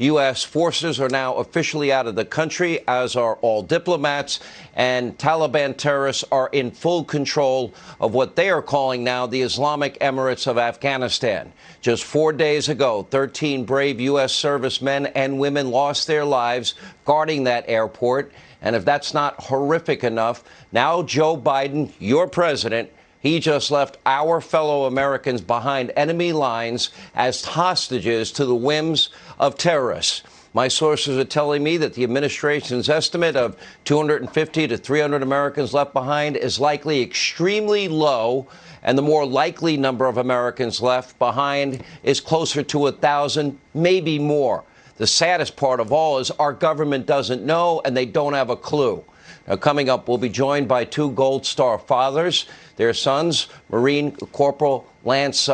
U.S. forces are now officially out of the country, as are all diplomats, and Taliban terrorists are in full control of what they are calling now the Islamic Emirates of Afghanistan. Just 4 days ago, 13 brave U.S. servicemen and women lost their lives guarding that airport. And if that's not horrific enough, now Joe Biden, your president, he just left our fellow Americans behind enemy lines as hostages to the whims of terrorists. My sources are telling me that the administration's estimate of 250 to 300 Americans left behind is likely extremely low, and the more likely number of Americans left behind is closer to 1,000, maybe more. The saddest part of all is our government doesn't know, and they don't have a clue. Now, coming up, we'll be joined by two Gold Star fathers, their sons, Marine Corporal Lance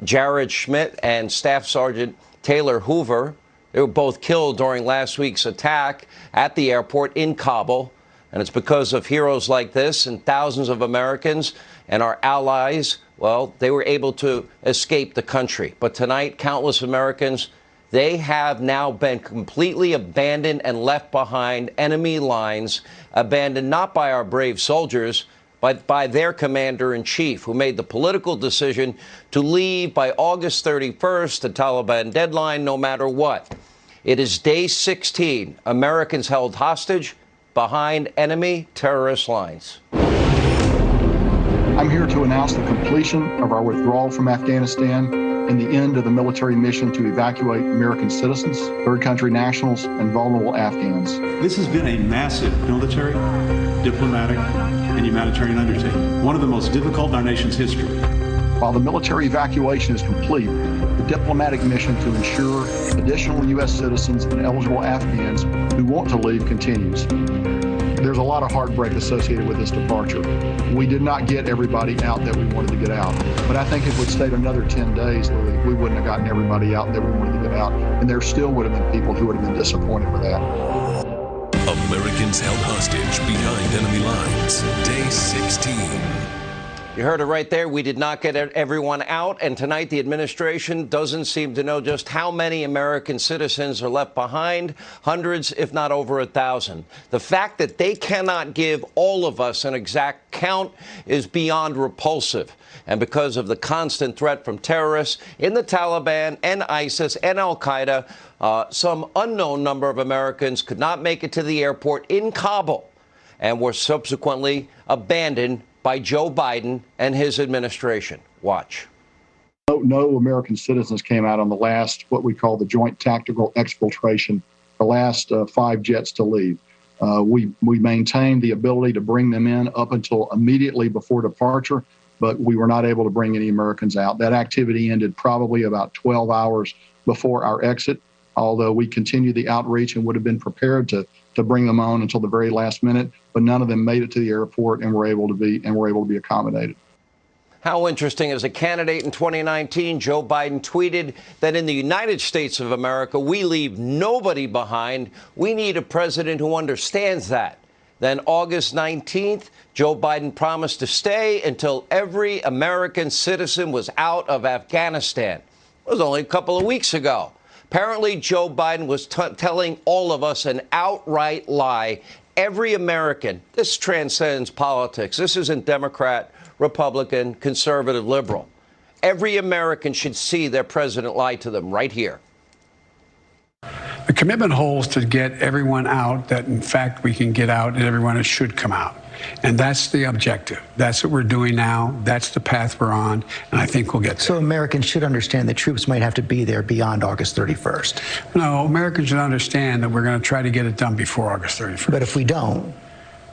Jared Schmidt and Staff Sergeant Taylor Hoover. They were both killed during last week's attack at the airport in Kabul. And it's because of heroes like this and thousands of Americans and our allies, well, they were able to escape the country. But tonight, countless Americans, they have now been completely abandoned and left behind enemy lines, abandoned not by our brave soldiers, but by their commander-in-chief, who made the political decision to leave by August 31st, the Taliban deadline, no matter what. It is day 16, Americans held hostage behind enemy terrorist lines. I'm here to announce the completion of our withdrawal from Afghanistan and the end of the military mission to evacuate American citizens, third country nationals, and vulnerable Afghans. This has been a massive military, diplomatic, and humanitarian undertaking, one of the most difficult in our nation's history. While the military evacuation is complete, the diplomatic mission to ensure additional U.S. citizens and eligible Afghans who want to leave continues. There's a lot of heartbreak associated with this departure. We did not get everybody out that we wanted to get out. But I think if we'd stayed another 10 days, we wouldn't have gotten everybody out that we wanted to get out. And there still would have been people who would have been disappointed with that. Americans held hostage behind enemy lines. Day 16. You heard it right there. We did not get everyone out. And tonight, the administration doesn't seem to know just how many American citizens are left behind. Hundreds, if not over 1,000. The fact that they cannot give all of us an exact count is beyond repulsive. And because of the constant threat from terrorists in the Taliban and ISIS and al-Qaeda, some unknown number of Americans could not make it to the airport in Kabul and were subsequently abandoned by Joe Biden and his administration. Watch. No American citizens came out on the last, what we call the joint tactical exfiltration, the last 5 jets to leave. We maintained the ability to bring them in up until immediately before departure, but we were not able to bring any Americans out. That activity ended probably about 12 hours before our exit, although we continued the outreach and would have been prepared to bring them on until the very last minute, but none of them made it to the airport and were able to be accommodated. How interesting. As a candidate in 2019, Joe Biden tweeted that in the United States of America, we leave nobody behind. We need a president who understands that. Then August 19th, Joe Biden promised to stay until every American citizen was out of Afghanistan. It was only a couple of weeks ago. Apparently, Joe Biden was telling all of us an outright lie. Every American, this transcends politics. This isn't Democrat, Republican, conservative, liberal. Every American should see their president lie to them right here. The commitment holds to get everyone out that, in fact, we can get out and everyone should come out. And that's the objective. That's what we're doing now. That's the path we're on. And I think we'll get there. So Americans should understand that troops might have to be there beyond August 31st. No, Americans should understand that we're going to try to get it done before August 31st. But if we don't,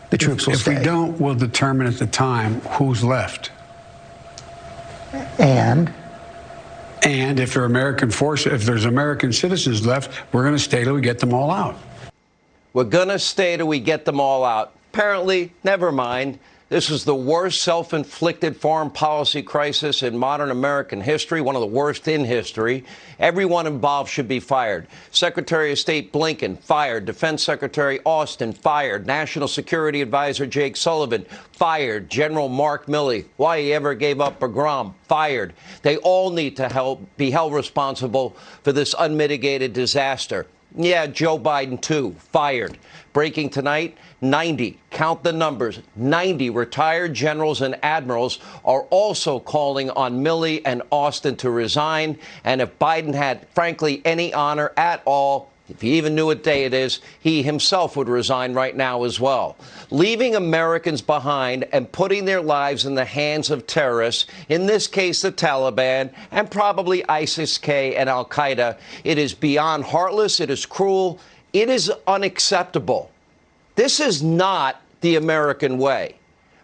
the troops will stay. If we don't, we'll determine at the time who's left. And if there are American forces, if there's American citizens left, we're going to stay till we get them all out. We're going to stay till we get them all out. Apparently, never mind. This is the worst self-inflicted foreign policy crisis in modern American history, one of the worst in history. Everyone involved should be fired. Secretary of State Blinken, fired. Defense Secretary Austin, fired. National Security Advisor Jake Sullivan, fired. General Mark Milley, why he ever gave up Bagram, fired. They all need to be held responsible for this unmitigated disaster. Yeah, Joe Biden, too, fired. Breaking tonight, 90, count the numbers, 90 retired generals and admirals are also calling on Milley and Austin to resign. And if Biden had, frankly, any honor at all, if he even knew what day it is, he himself would resign right now as well. Leaving Americans behind and putting their lives in the hands of terrorists, in this case the Taliban, and probably ISIS-K and al-Qaeda, it is beyond heartless, it is cruel, it is unacceptable. This is not the American way.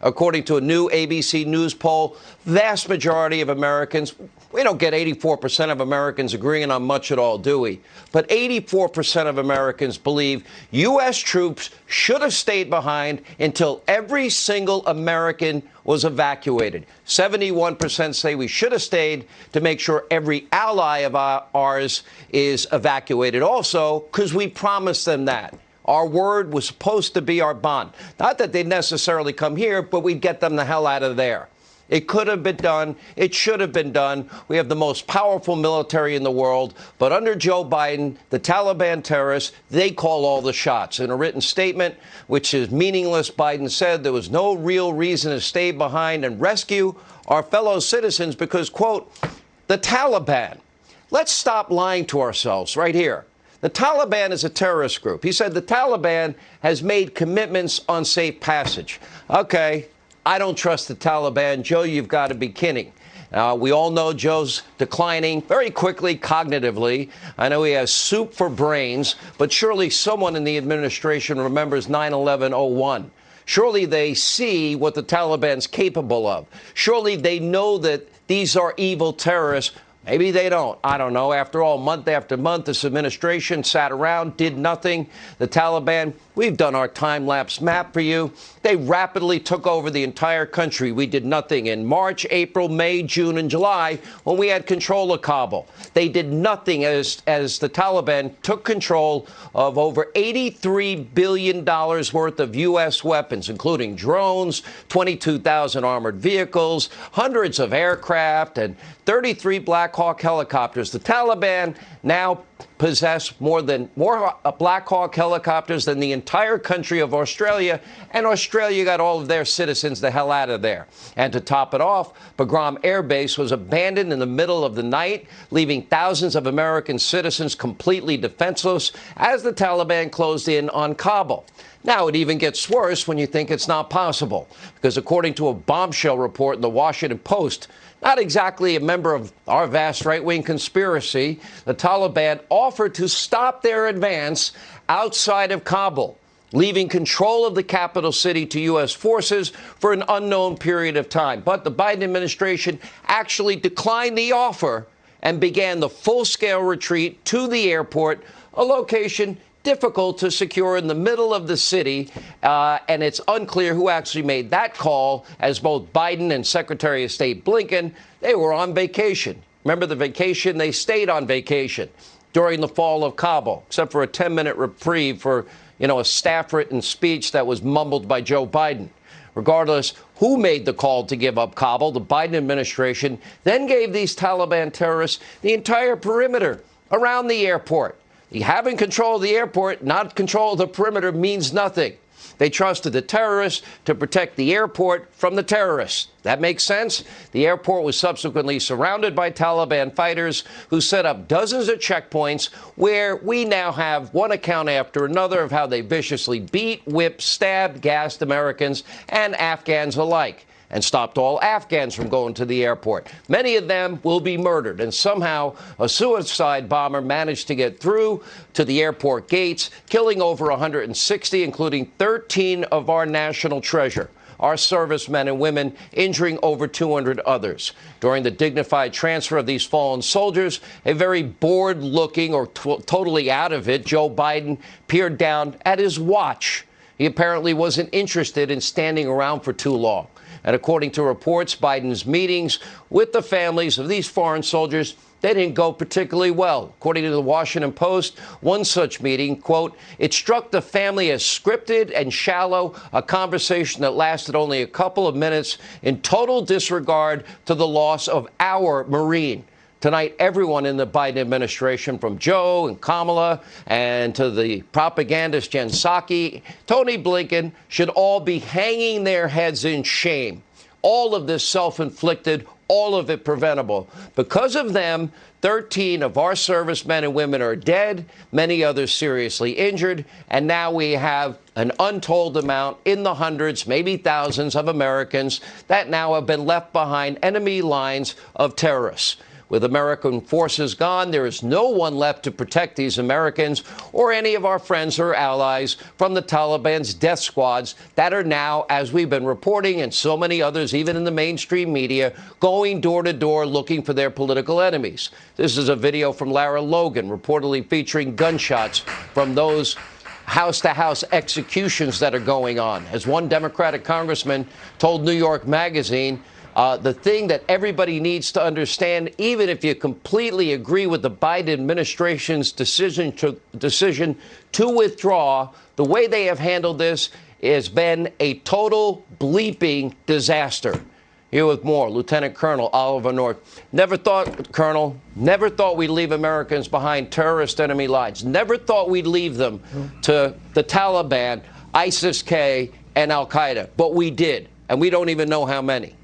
According to a new ABC News poll, vast majority of Americans, we don't get 84% of Americans agreeing on much at all, do we? But 84% of Americans believe U.S. troops should have stayed behind until every single American was evacuated. 71% say we should have stayed to make sure every ally of ours is evacuated also, because we promised them that. Our word was supposed to be our bond. Not that they'd necessarily come here, but we'd get them the hell out of there. It could have been done. It should have been done. We have the most powerful military in the world. But under Joe Biden, the Taliban terrorists, they call all the shots. In a written statement, which is meaningless, Biden said there was no real reason to stay behind and rescue our fellow citizens because, quote, the Taliban. Let's stop lying to ourselves right here. The Taliban is a terrorist group. He said the Taliban has made commitments on safe passage. Okay, I don't trust the Taliban. Joe, you've got to be kidding. We all know Joe's declining very quickly cognitively. I know he has soup for brains, but surely someone in the administration remembers 9/11/01. Surely they see what the Taliban's capable of. Surely they know that these are evil terrorists. Maybe they don't. I don't know. After all, month after month, this administration sat around, did nothing. The Taliban, we've done our time-lapse map for you. They rapidly took over the entire country. We did nothing in March, April, May, June, and July when we had control of Kabul. They did nothing as the Taliban took control of over $83 billion worth of U.S. weapons, including drones, 22,000 armored vehicles, hundreds of aircraft, and 33 Black Hawk helicopters. The Taliban now possess more Black Hawk helicopters than the entire country of Australia, and Australia got all of their citizens the hell out of there. And to top it off, Bagram Air Base was abandoned in the middle of the night, leaving thousands of American citizens completely defenseless as the Taliban closed in on Kabul. Now, it even gets worse when you think it's not possible, because according to a bombshell report in the Washington Post, not exactly a member of our vast right-wing conspiracy, the Taliban offered to stop their advance outside of Kabul, leaving control of the capital city to U.S. forces for an unknown period of time. But the Biden administration actually declined the offer and began the full-scale retreat to the airport, a location difficult to secure in the middle of the city, and it's unclear who actually made that call, as both Biden and Secretary of State Blinken, they were on vacation. Remember the vacation? They stayed on vacation during the fall of Kabul, except for a 10-minute reprieve for, a staff-written speech that was mumbled by Joe Biden. Regardless who made the call to give up Kabul, the Biden administration then gave these Taliban terrorists the entire perimeter around the airport. Having control of the airport, not control of the perimeter, means nothing. They trusted the terrorists to protect the airport from the terrorists. That makes sense? The airport was subsequently surrounded by Taliban fighters who set up dozens of checkpoints where we now have one account after another of how they viciously beat, whipped, stabbed, gassed Americans and Afghans alike, and stopped all Afghans from going to the airport. Many of them will be murdered, and somehow a suicide bomber managed to get through to the airport gates, killing over 160, including 13 of our national treasure, our servicemen and women, injuring over 200 others. During the dignified transfer of these fallen soldiers, a very bored-looking or totally out of it Joe Biden peered down at his watch. He apparently wasn't interested in standing around for too long. And according to reports, Biden's meetings with the families of these foreign soldiers, they didn't go particularly well. According to the Washington Post, one such meeting, quote, it struck the family as scripted and shallow, a conversation that lasted only a couple of minutes in total disregard to the loss of our Marine. Tonight, everyone in the Biden administration, from Joe and Kamala and to the propagandist Jen Psaki, Tony Blinken, should all be hanging their heads in shame. All of this self-inflicted, all of it preventable. Because of them, 13 of our servicemen and women are dead, many others seriously injured, and now we have an untold amount, in the hundreds, maybe thousands of Americans that now have been left behind enemy lines of terrorists. With American forces gone, there is no one left to protect these Americans or any of our friends or allies from the Taliban's death squads that are now, as we've been reporting, and so many others, even in the mainstream media, going door to door looking for their political enemies. This is a video from Lara Logan, reportedly featuring gunshots from those house-to-house executions that are going on. As one Democratic congressman told New York Magazine, the thing that everybody needs to understand, even if you completely agree with the Biden administration's decision to withdraw, the way they have handled this has been a total bleeping disaster. Here with more, Lieutenant Colonel Oliver North. Never thought we'd leave Americans behind terrorist enemy lines. Never thought we'd leave them to the Taliban, ISIS-K, and Al-Qaeda. But we did, and we don't even know how many.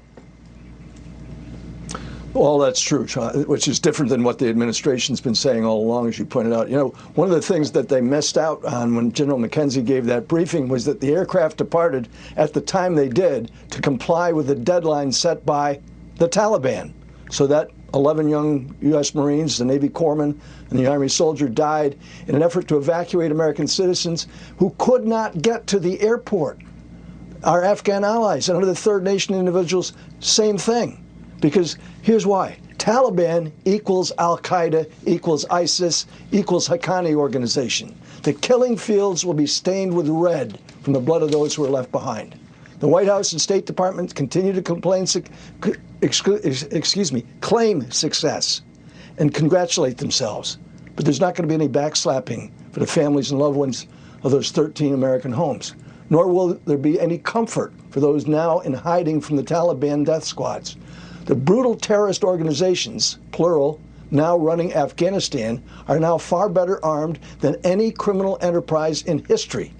Well, that's true, which is different than what the administration's been saying all along, as you pointed out. You know, one of the things that they missed out on when General McKenzie gave that briefing was that the aircraft departed at the time they did to comply with the deadline set by the Taliban. So that 11 young U.S. Marines, the Navy corpsman, and the Army soldier died in an effort to evacuate American citizens who could not get to the airport. Our Afghan allies and other third nation individuals, same thing. Because here's why. Taliban equals Al-Qaeda equals ISIS equals Haqqani organization. The killing fields will be stained with red from the blood of those who are left behind. The White House and State Department continue to claim success and congratulate themselves. But there's not going to be any backslapping for the families and loved ones of those 13 American homes. Nor will there be any comfort for those now in hiding from the Taliban death squads. The brutal terrorist organizations, plural, now running Afghanistan, are now far better armed than any criminal enterprise in history.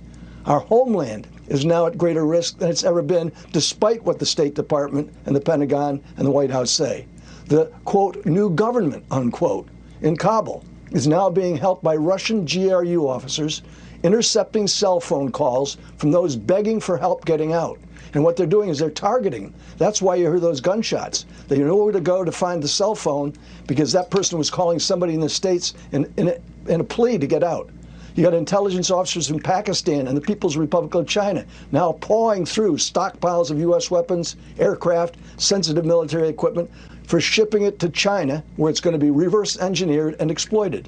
Our homeland is now at greater risk than it's ever been, despite what the State Department and the Pentagon and the White House say. The, quote, new government, unquote, in Kabul is now being helped by Russian GRU officers intercepting cell phone calls from those begging for help getting out. And what they're doing is they're targeting. That's why you hear those gunshots. They know where to go to find the cell phone because that person was calling somebody in the States in a plea to get out. You got intelligence officers from Pakistan and the People's Republic of China now pawing through stockpiles of U.S. weapons, aircraft, sensitive military equipment for shipping it to China, where it's going to be reverse engineered and exploited.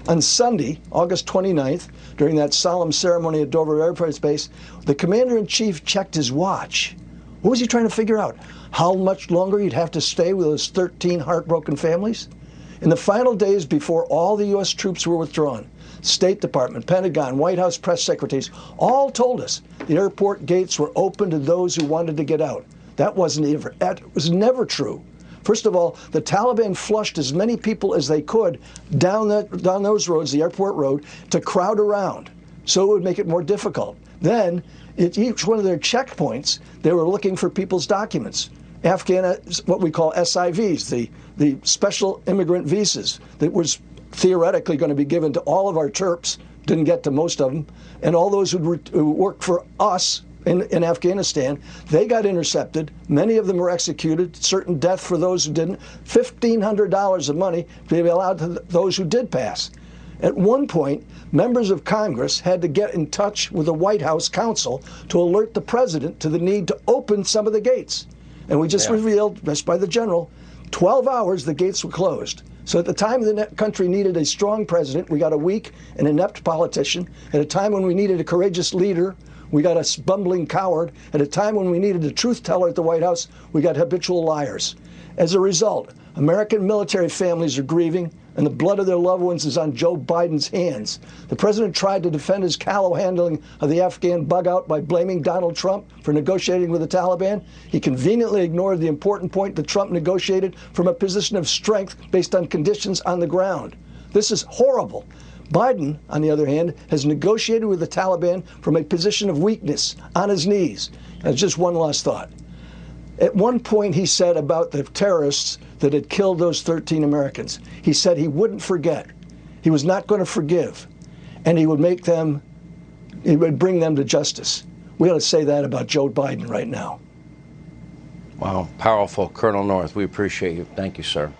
On Sunday, August 29th, during that solemn ceremony at Dover Air Force Base, the commander-in-chief checked his watch. What was he trying to figure out? How much longer he'd have to stay with those 13 heartbroken families? In the final days before all the U.S. troops were withdrawn, State Department, Pentagon, White House press secretaries all told us the airport gates were open to those who wanted to get out. That was never true. First of all, the Taliban flushed as many people as they could down those roads, the airport road, to crowd around, so it would make it more difficult. Then, at each one of their checkpoints, they were looking for people's documents. What we call SIVs, the special immigrant visas that was theoretically going to be given to all of our Terps, didn't get to most of them, and all those who worked for us in Afghanistan, they got intercepted. Many of them were executed, certain death for those who didn't. $1,500 of money to be allowed to those who did pass. At one point, members of Congress had to get in touch with the White House counsel to alert the president to the need to open some of the gates. And we just revealed, just by the general, 12 hours the gates were closed. So at the time the country needed a strong president, we got a weak and inept politician. At a time when we needed a courageous leader, We got a bumbling coward. At a time when we needed a truth teller at the White House, we got habitual liars. As a result, American military families are grieving, and the blood of their loved ones is on Joe Biden's hands. The president tried to defend his callow handling of the Afghan bug-out by blaming Donald Trump for negotiating with the Taliban. He conveniently ignored the important point that Trump negotiated from a position of strength based on conditions on the ground. This is horrible. Biden, on the other hand, has negotiated with the Taliban from a position of weakness, on his knees. That's just one last thought. At one point, he said about the terrorists that had killed those 13 Americans, he said he wouldn't forget. He was not going to forgive. And he would bring them to justice. We ought to say that about Joe Biden right now. Wow, powerful. Colonel North, we appreciate you. Thank you, sir.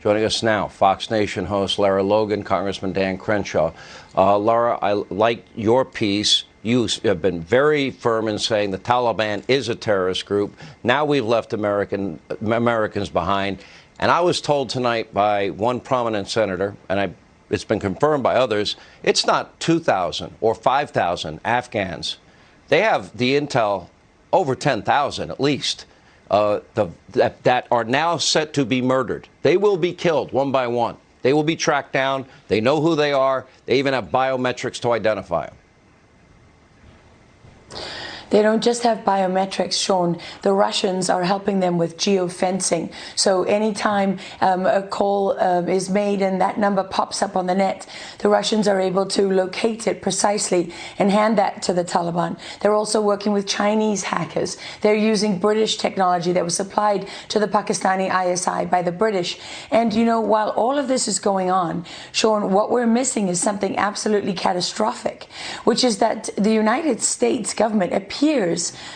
Joining us now, Fox Nation host Lara Logan, Congressman Dan Crenshaw. Lara, I like your piece. You have been very firm in saying the Taliban is a terrorist group. Now we've left Americans behind. And I was told tonight by one prominent senator, and it's been confirmed by others, it's not 2,000 or 5,000 Afghans. They have the intel over 10,000 at least that are now set to be murdered. They will be killed one by one. They will be tracked down. They know who they are. They even have biometrics to identify them. They don't just have biometrics, Sean. The Russians are helping them with geofencing. So anytime a call is made and that number pops up on the net, the Russians are able to locate it precisely and hand that to the Taliban. They're also working with Chinese hackers. They're using British technology that was supplied to the Pakistani ISI by the British. And, you know, while all of this is going on, Sean, what we're missing is something absolutely catastrophic, which is that the United States government appears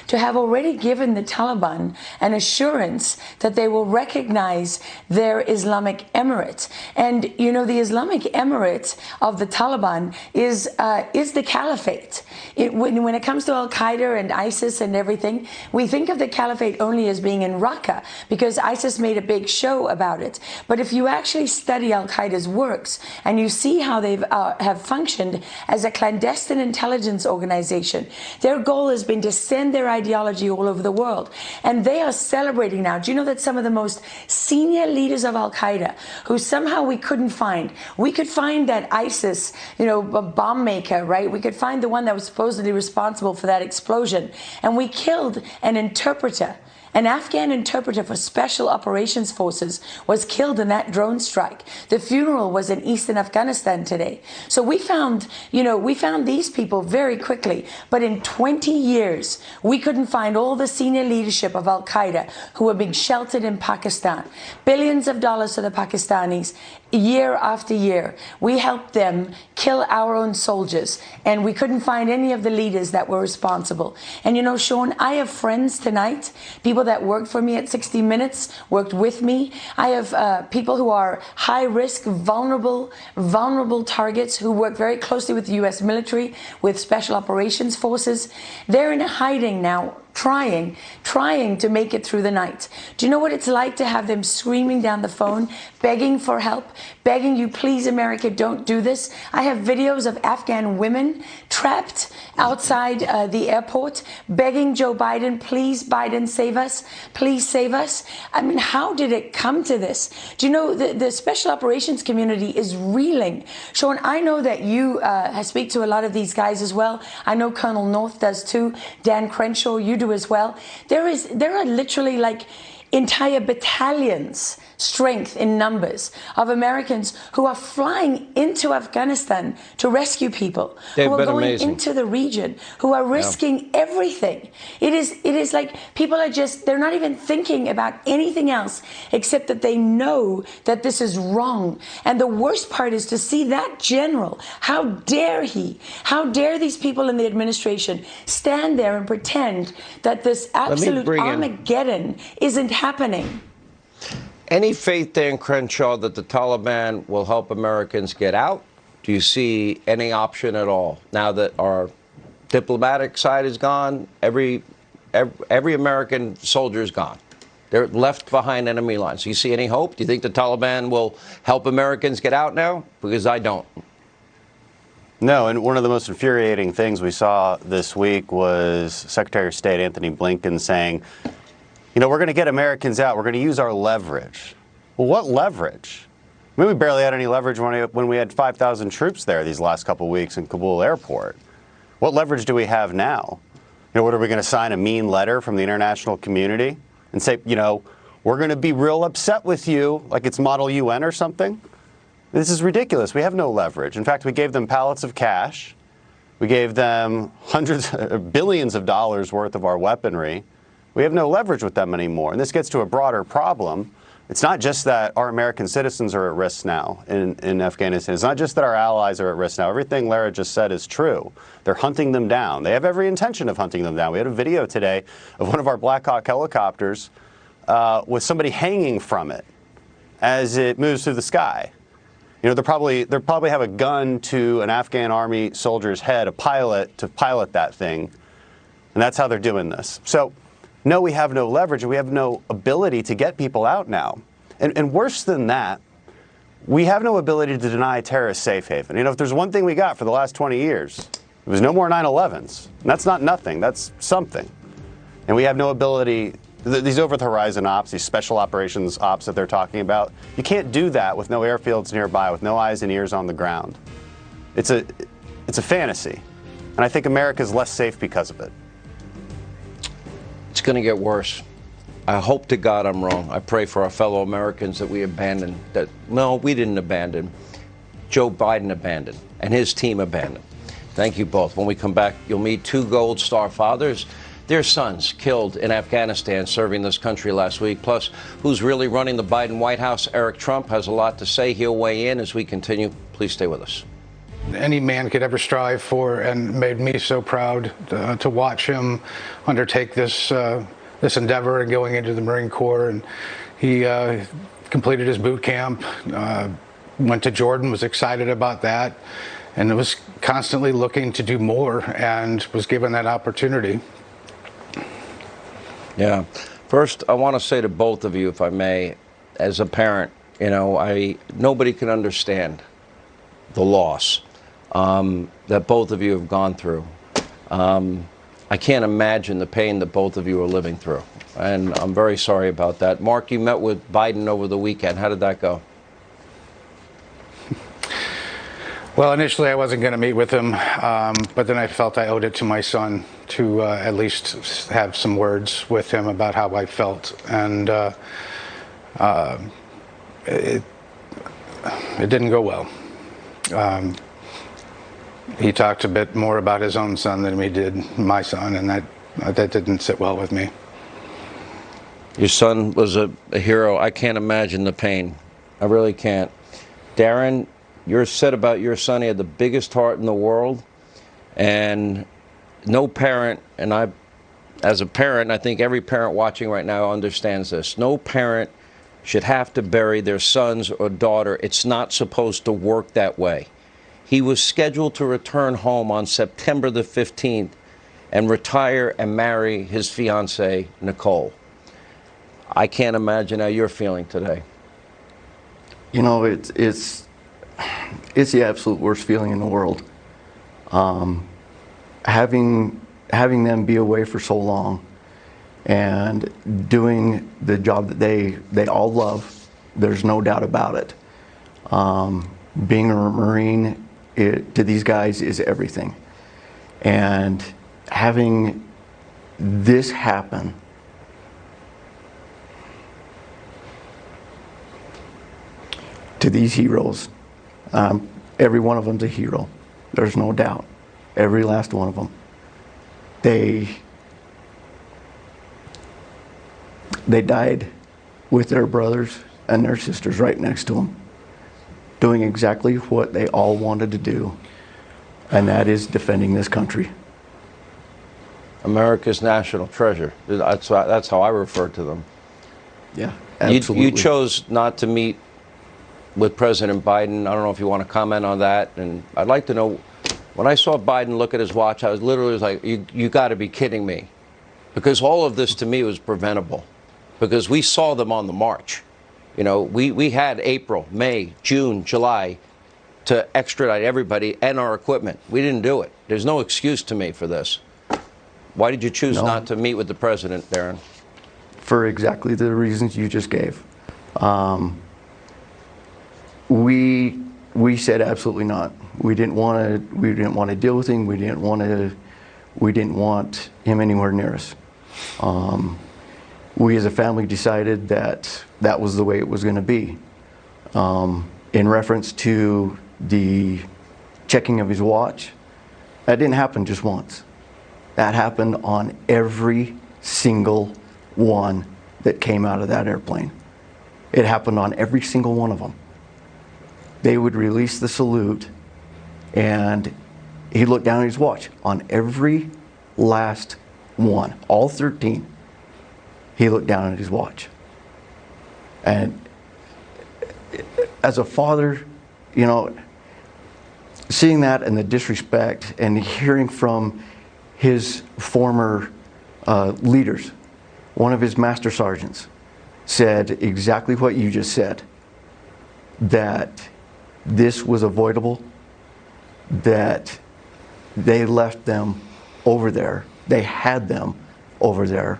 to have already given the Taliban an assurance that they will recognize their Islamic Emirate. And, you know, the Islamic Emirate of the Taliban is the caliphate. When it comes to Al-Qaeda and ISIS and everything, we think of the caliphate only as being in Raqqa because ISIS made a big show about it. But if you actually study Al-Qaeda's works and you see how they have functioned as a clandestine intelligence organization, their goal has been to send their ideology all over the world. And they are celebrating now. Do you know that some of the most senior leaders of Al-Qaeda, who somehow we couldn't find, we could find that ISIS, you know, bomb maker, right? We could find the one that was supposedly responsible for that explosion. And we killed an interpreter. An Afghan interpreter for Special Operations Forces was killed in that drone strike. The funeral was in eastern Afghanistan today. So we found, you know, we found these people very quickly. But in 20 years, we couldn't find all the senior leadership of Al-Qaeda who were being sheltered in Pakistan. Billions of dollars to the Pakistanis. Year after year, we helped them kill our own soldiers, and we couldn't find any of the leaders that were responsible. And you know, Sean, I have friends tonight, people that worked for me at 60 Minutes, worked with me. I have people who are high-risk, vulnerable targets who work very closely with the U.S. military, with Special Operations Forces. They're in hiding now, trying to make it through the night. Do you know what it's like to have them screaming down the phone, begging for help, begging you, please, America, don't do this? I have videos of Afghan women trapped outside the airport, begging Joe Biden, please, Biden, save us, please save us. I mean, how did it come to this? Do you know, the special operations community is reeling. Sean, I know that you speak to a lot of these guys as well. I know Colonel North does too. Dan Crenshaw, you do as well. There are literally like entire battalions strength in numbers of Americans who are flying into Afghanistan to rescue people, who are going into the region, who are risking everything. It is like people are just, they're not even thinking about anything else except that they know that this is wrong. And the worst part is to see that general, how dare these people in the administration stand there and pretend that this absolute Armageddon isn't happening. Any faith, Dan Crenshaw, that the Taliban will help Americans get out? Do you see any option at all? Now that our diplomatic side is gone, every American soldier is gone. They're left behind enemy lines. Do you see any hope? Do you think the Taliban will help Americans get out now? Because I don't. No, and one of the most infuriating things we saw this week was Secretary of State Anthony Blinken saying, you know, we're going to get Americans out. We're going to use our leverage. Well, what leverage? I mean, we barely had any leverage when we had 5,000 troops there these last couple of weeks in Kabul airport. What leverage do we have now? You know, what are we going to sign a mean letter from the international community and say, you know, we're going to be real upset with you, like it's Model UN or something? This is ridiculous. We have no leverage. In fact, we gave them pallets of cash. We gave them billions of dollars worth of our weaponry. We have no leverage with them anymore. And this gets to a broader problem. It's not just that our American citizens are at risk now in Afghanistan. It's not just that our allies are at risk now. Everything Lara just said is true. They're hunting them down. They have every intention of hunting them down. We had a video today of one of our Black Hawk helicopters with somebody hanging from it as it moves through the sky. You know, they'll probably have a gun to an Afghan army soldier's head, a pilot, to pilot that thing. And that's how they're doing this. So, no, we have no leverage. We have no ability to get people out now. And worse than that, we have no ability to deny terrorists safe haven. You know, if there's one thing we got for the last 20 years, it was no more 9/11s. And that's not nothing. That's something. And we have no ability. These over-the-horizon ops, these special operations ops that they're talking about, you can't do that with no airfields nearby, with no eyes and ears on the ground. It's a fantasy. And I think America's less safe because of it. It's going to get worse. I hope to God I'm wrong. I pray for our fellow Americans that we abandoned. No, we didn't abandon. Joe Biden abandoned, and his team abandoned. Thank you both. When we come back, you'll meet two Gold Star fathers, their sons killed in Afghanistan serving this country last week. Plus, who's really running the Biden White House? Eric Trump has a lot to say. He'll weigh in as we continue. Please stay with us. Any man could ever strive for, and made me so proud to watch him undertake this endeavor and going into the Marine Corps. And he completed his boot camp, went to Jordan, was excited about that, and was constantly looking to do more, and was given that opportunity. Yeah. First, I want to say to both of you, if I may, as a parent, you know, nobody can understand the loss that both of you have gone through. I can't imagine the pain that both of you are living through, and I'm very sorry about that. Mark, you met with Biden over the weekend. How did that go? Well, initially I wasn't going to meet with him, but then I felt I owed it to my son to at least have some words with him about how I felt, and it didn't go well. He talked a bit more about his own son than he did my son, and that didn't sit well with me. Your son was a hero. I can't imagine the pain. I really can't. Darren, you're said about your son, he had the biggest heart in the world, and no parent, and as a parent, I think every parent watching right now understands this. No parent should have to bury their sons or daughter. It's not supposed to work that way. He was scheduled to return home on September the 15th and retire and marry his fiancée, Nicole. I can't imagine how you're feeling today. You know, it's the absolute worst feeling in the world. Having them be away for so long and doing the job that they all love, there's no doubt about it. Being a Marine to these guys is everything. And having this happen to these heroes, every one of them's a hero. There's no doubt. Every last one of them. They died with their brothers and their sisters right next to them, doing exactly what they all wanted to do, and that is defending this country. America's national treasure. That's how I refer to them. Yeah, absolutely. You chose not to meet with President Biden. I don't know if you want to comment on that. And I'd like to know, when I saw Biden look at his watch, I was literally like, you got to be kidding me. Because all of this to me was preventable. Because we saw them on the march. You know, we had April, May, June, July to extradite everybody and our equipment. We didn't do it. There's no excuse to me for this. Why did you choose not to meet with the president, Darren? For exactly the reasons you just gave. We said absolutely not. We didn't want to deal with him. We didn't want him anywhere near us. We as a family decided that that was the way it was going to be. In reference to the checking of his watch, that didn't happen just once. That happened on every single one that came out of that airplane. It happened on every single one of them. They would release the salute, and he looked down at his watch on every last one, all 13. He looked down at his watch. And as a father, you know, seeing that and the disrespect and hearing from his former leaders, one of his master sergeants said exactly what you just said, that this was avoidable, that they left them over there, they had them over there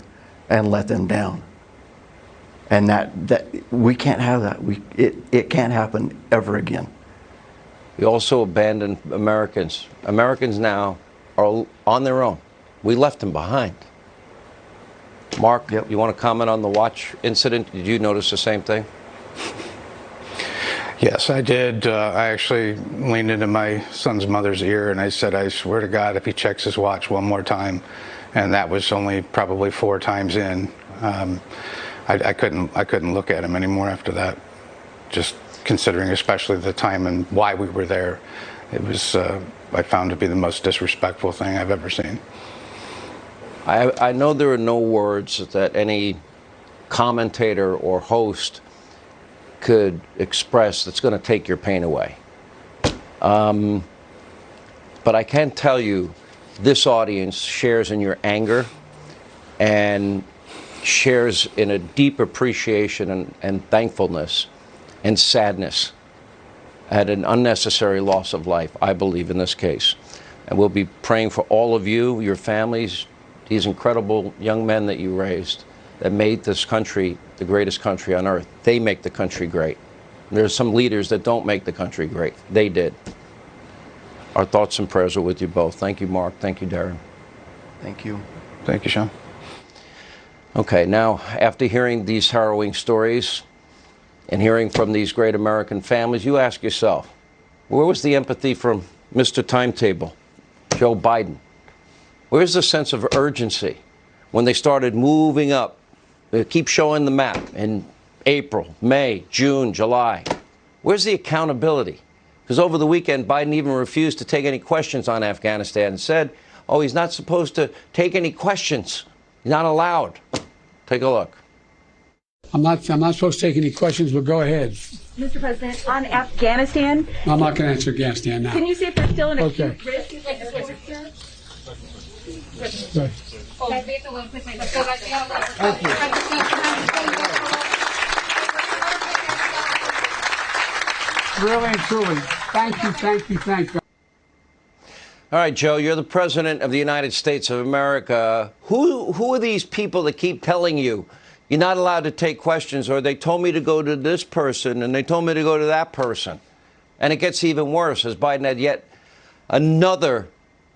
and let them down. And that we can't have that. It can't happen ever again. We also abandoned Americans. Americans now are on their own. We left them behind. Mark, you want to comment on the watch incident? Did you notice the same thing? Yes, I did. I actually leaned into my son's mother's ear and I said, I swear to God, if he checks his watch one more time, and that was only probably 4 times in, I couldn't look at him anymore after that. Just considering especially the time and why we were there, it was I found to be the most disrespectful thing I've ever seen. I know there are no words that any commentator or host could express that's going to take your pain away. But I can tell you, this audience shares in your anger and shares in a deep appreciation and thankfulness and sadness at an unnecessary loss of life, I believe, in this case. And we'll be praying for all of you, your families, these incredible young men that you raised that made this country the greatest country on earth. They make the country great. There's some leaders that don't make the country great. They did. Our thoughts and prayers are with you both. Thank you, Mark. Thank you, Darren. Thank you. Thank you, Sean. Okay, now, after hearing these harrowing stories and hearing from these great American families, you ask yourself, where was the empathy from Mr. Timetable, Joe Biden? Where's the sense of urgency when they started moving up? They keep showing the map in April, May, June, July. Where's the accountability? Because over the weekend, Biden even refused to take any questions on Afghanistan and said, oh, he's not supposed to take any questions. He's not allowed. Take a look. I'm not supposed to take any questions, but go ahead. Mr. President, on Afghanistan. I'm not going to answer Afghanistan now. Can you see if there's still an Okay. acute risk? Good. Really and truly, thank you. All right, Joe, you're the President of the United States of America. Who are these people that keep telling you you're not allowed to take questions, or they told me to go to this person and they told me to go to that person? And it gets even worse as Biden had yet another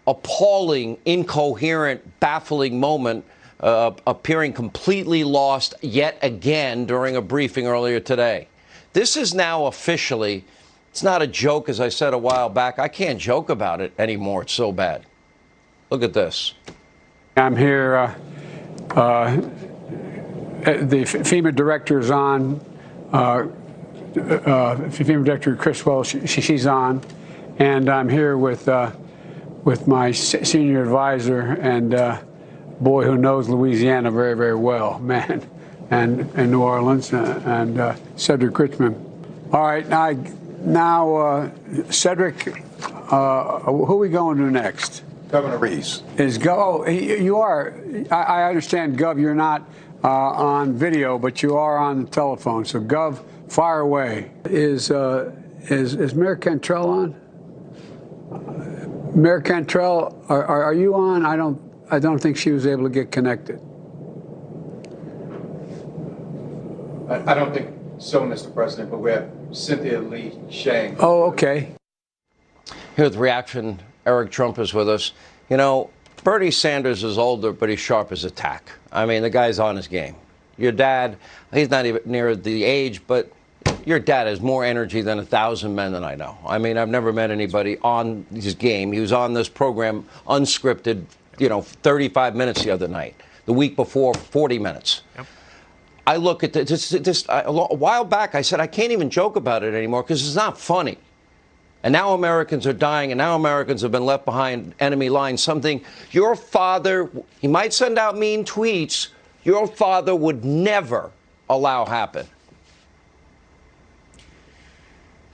appalling, incoherent, baffling moment, appearing completely lost yet again during a briefing earlier today. This is now officially, it's not a joke, as I said a while back. I can't joke about it anymore. It's so bad. Look at this. I'm here. The FEMA director is on. FEMA director Chris Wells, she's on, and I'm here with my senior advisor and boy who knows Louisiana very, very well, man, and New Orleans, and Cedric Richmond. All right, now Cedric, who are we going to next? Governor Reeves. You are. I understand, Gov, you're not on video, but you are on the telephone. So, Gov, fire away. Is Is Mayor Cantrell on? Mayor Cantrell, are you on? I don't think she was able to get connected. I don't think so, Mr. President, but we have Cynthia Lee Shang. Oh, okay. Here's the reaction. Eric Trump is with us. You know, Bernie Sanders is older, but he's sharp as a tack. I mean, the guy's on his game. Your dad, he's not even near the age, but your dad has more energy than 1,000 men that I know. I mean, I've never met anybody on his game. He was on this program unscripted, 35 minutes the other night. The week before, 40 minutes. Yep. I look at this a while back, I said, I can't even joke about it anymore because it's not funny. And now Americans are dying, and now Americans have been left behind enemy lines. Something your father, he might send out mean tweets, your father would never allow happen.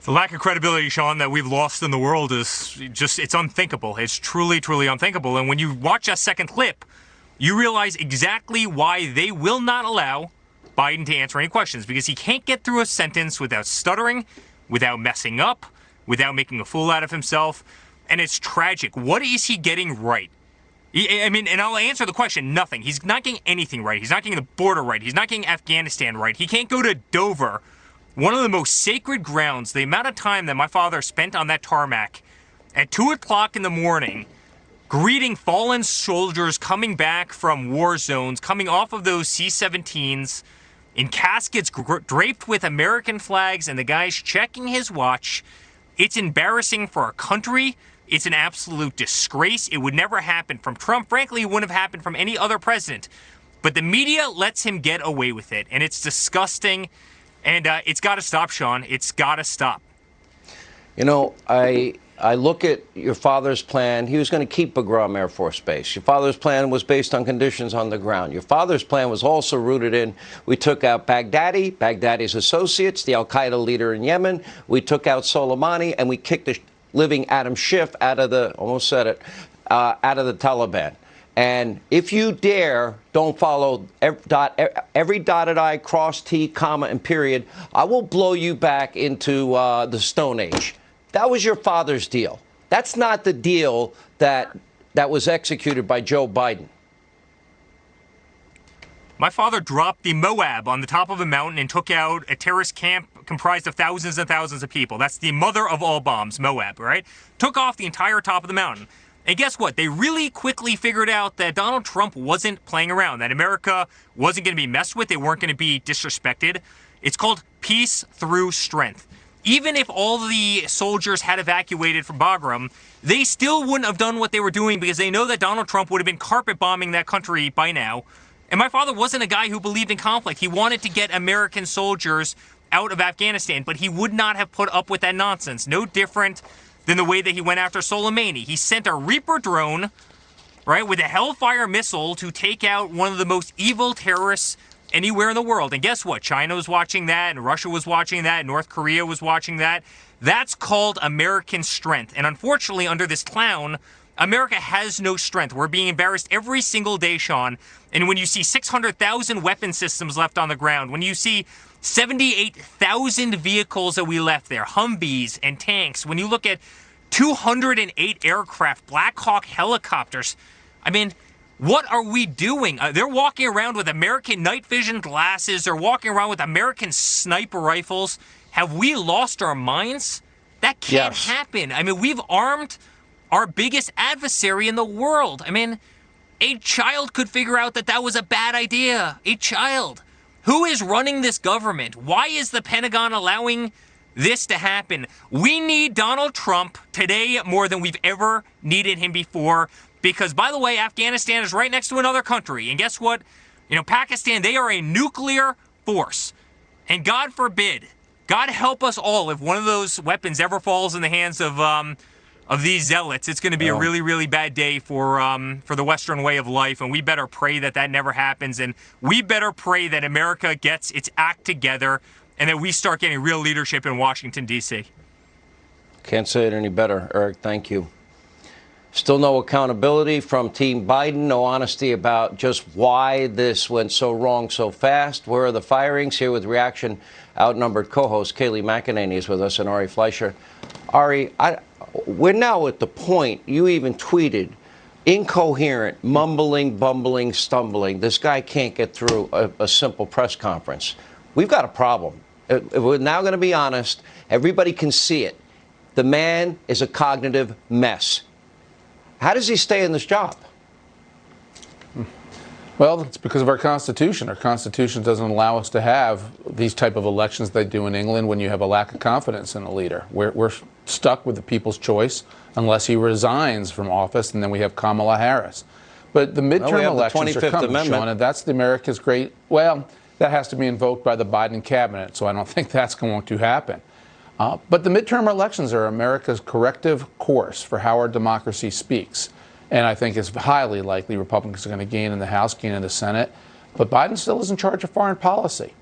The lack of credibility, Sean, that we've lost in the world is just, it's unthinkable. It's truly, truly unthinkable. And when you watch that second clip, you realize exactly why they will not allow Biden to answer any questions, because he can't get through a sentence without stuttering, without messing up, without making a fool out of himself. And it's tragic. What is he getting right? I mean, and I'll answer the question, nothing. He's not getting anything right. He's not getting the border right. He's not getting Afghanistan right. He can't go to Dover, one of the most sacred grounds. The amount of time that my father spent on that tarmac at 2 o'clock in the morning, greeting fallen soldiers coming back from war zones, coming off of those C-17s, in caskets draped with American flags, and the guy's checking his watch. It's embarrassing for our country. It's an absolute disgrace. It would never happen from Trump. Frankly, it wouldn't have happened from any other president. But the media lets him get away with it, and it's disgusting. And it's got to stop, Sean. It's got to stop. You know, I look at your father's plan. He was going to keep Bagram Air Force Base. Your father's plan was based on conditions on the ground. Your father's plan was also rooted in, we took out Baghdadi, Baghdadi's associates, the al-Qaeda leader in Yemen. We took out Soleimani, and we kicked the living Adam Schiff out of the, almost said it, out of the Taliban. And if you dare, don't follow every dotted I, cross T, comma, and period, I will blow you back into the Stone Age. That was your father's deal. That's not the deal that was executed by Joe Biden. My father dropped the Moab on the top of a mountain and took out a terrorist camp comprised of thousands and thousands of people. That's the mother of all bombs, Moab, right? Took off the entire top of the mountain. And guess what? They really quickly figured out that Donald Trump wasn't playing around, that America wasn't going to be messed with. They weren't going to be disrespected. It's called peace through strength. Even if all the soldiers had evacuated from Bagram, they still wouldn't have done what they were doing because they know that Donald Trump would have been carpet bombing that country by now. And my father wasn't a guy who believed in conflict. He wanted to get American soldiers out of Afghanistan, but he would not have put up with that nonsense. No different than the way that he went after Soleimani. He sent a Reaper drone, right, with a Hellfire missile to take out one of the most evil terrorists anywhere in the world. And guess what? China was watching that, and Russia was watching that, and North Korea was watching that. That's called American strength. And unfortunately, under this clown, America has no strength. We're being embarrassed every single day, Sean. And when you see 600,000 weapon systems left on the ground, when you see 78,000 vehicles that we left there, Humvees and tanks, when you look at 208 aircraft, Black Hawk helicopters, I mean, what are we doing? They're walking around with American night vision glasses. They're walking around with American sniper rifles. Have we lost our minds? That can't happen. I mean, we've armed our biggest adversary in the world. I mean, a child could figure out that that was a bad idea. A child. Who is running this government? Why is the Pentagon allowing this to happen? We need Donald Trump today more than we've ever needed him before. Because, by the way, Afghanistan is right next to another country. And guess what? You know, Pakistan, they are a nuclear force. And God forbid, God help us all, if one of those weapons ever falls in the hands of these zealots, it's going to be a really, really bad day for the Western way of life. And we better pray that that never happens. And we better pray that America gets its act together and that we start getting real leadership in Washington, D.C. Can't say it any better, Eric. Thank you. Still no accountability from Team Biden, no honesty about just why this went so wrong so fast. Where are the firings? Here with reaction, outnumbered co-host Kayleigh McEnany is with us, and Ari Fleischer. Ari, we're now at the point, you even tweeted, incoherent, mumbling, bumbling, stumbling. This guy can't get through a simple press conference. We've got a problem. We're now going to be honest. Everybody can see it. The man is a cognitive mess. How does he stay in this job? Well, it's because of our Constitution. Our Constitution doesn't allow us to have these type of elections they do in England when you have a lack of confidence in a leader. We're stuck with the people's choice unless he resigns from office, and then we have Kamala Harris. But the midterm elections are coming, Sean, and that's the America's great, well, that has to be invoked by the Biden cabinet, so I don't think that's going to happen. But the midterm elections are America's corrective course for how our democracy speaks. And I think it's highly likely Republicans are going to gain in the House, gain in the Senate. But Biden still is in charge of foreign policy.